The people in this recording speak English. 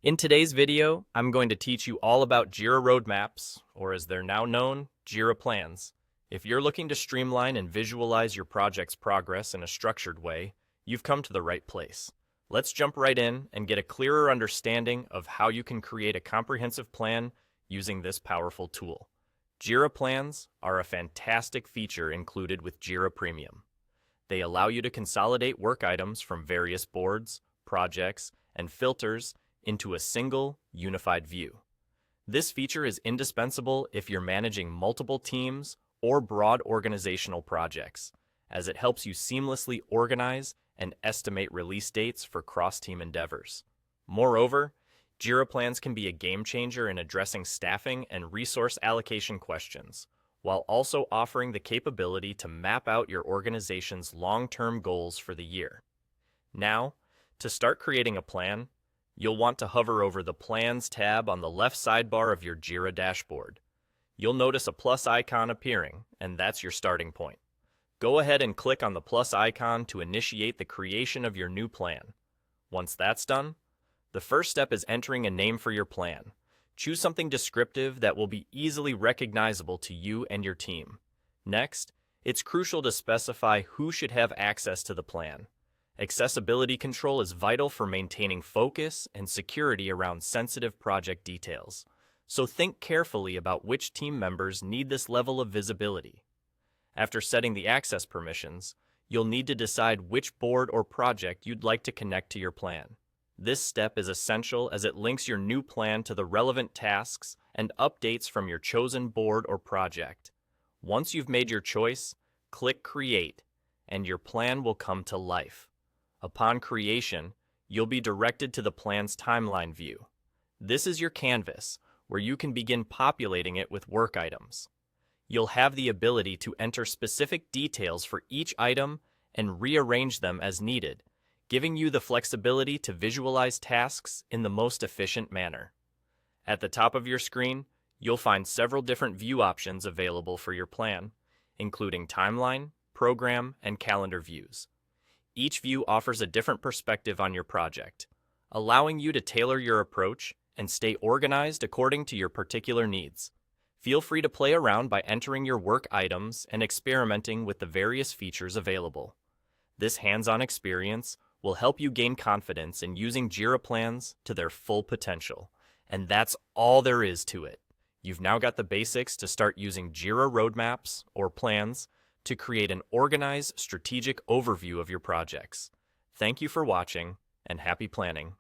In today's video, I'm going to teach you all about Jira Roadmaps, or as they're now known, Jira Plans. If you're looking to streamline and visualize your project's progress in a structured way, you've come to the right place. Let's jump right in and get a clearer understanding of how you can create a comprehensive plan using this powerful tool. Jira Plans are a fantastic feature included with Jira Premium. They allow you to consolidate work items from various boards, projects, and filters into a single, unified view. This feature is indispensable if you're managing multiple teams or broad organizational projects, as it helps you seamlessly organize and estimate release dates for cross-team endeavors. Moreover, Jira Plans can be a game changer in addressing staffing and resource allocation questions, while also offering the capability to map out your organization's long-term goals for the year. Now, to start creating a plan, you'll want to hover over the Plans tab on the left sidebar of your Jira dashboard. You'll notice a plus icon appearing, and that's your starting point. Go ahead and click on the plus icon to initiate the creation of your new plan. Once that's done, the first step is entering a name for your plan. Choose something descriptive that will be easily recognizable to you and your team. Next, it's crucial to specify who should have access to the plan. Accessibility control is vital for maintaining focus and security around sensitive project details, so think carefully about which team members need this level of visibility. After setting the access permissions, you'll need to decide which board or project you'd like to connect to your plan. This step is essential as it links your new plan to the relevant tasks and updates from your chosen board or project. Once you've made your choice, click Create, and your plan will come to life. Upon creation, you'll be directed to the plan's timeline view. This is your canvas, where you can begin populating it with work items. You'll have the ability to enter specific details for each item and rearrange them as needed, giving you the flexibility to visualize tasks in the most efficient manner. At the top of your screen, you'll find several different view options available for your plan, including timeline, program, and calendar views. Each view offers a different perspective on your project, allowing you to tailor your approach and stay organized according to your particular needs. Feel free to play around by entering your work items and experimenting with the various features available. This hands-on experience will help you gain confidence in using Jira Plans to their full potential. And that's all there is to it. You've now got the basics to start using Jira Roadmaps or Plans to create an organized, strategic overview of your projects. Thank you for watching, and happy planning.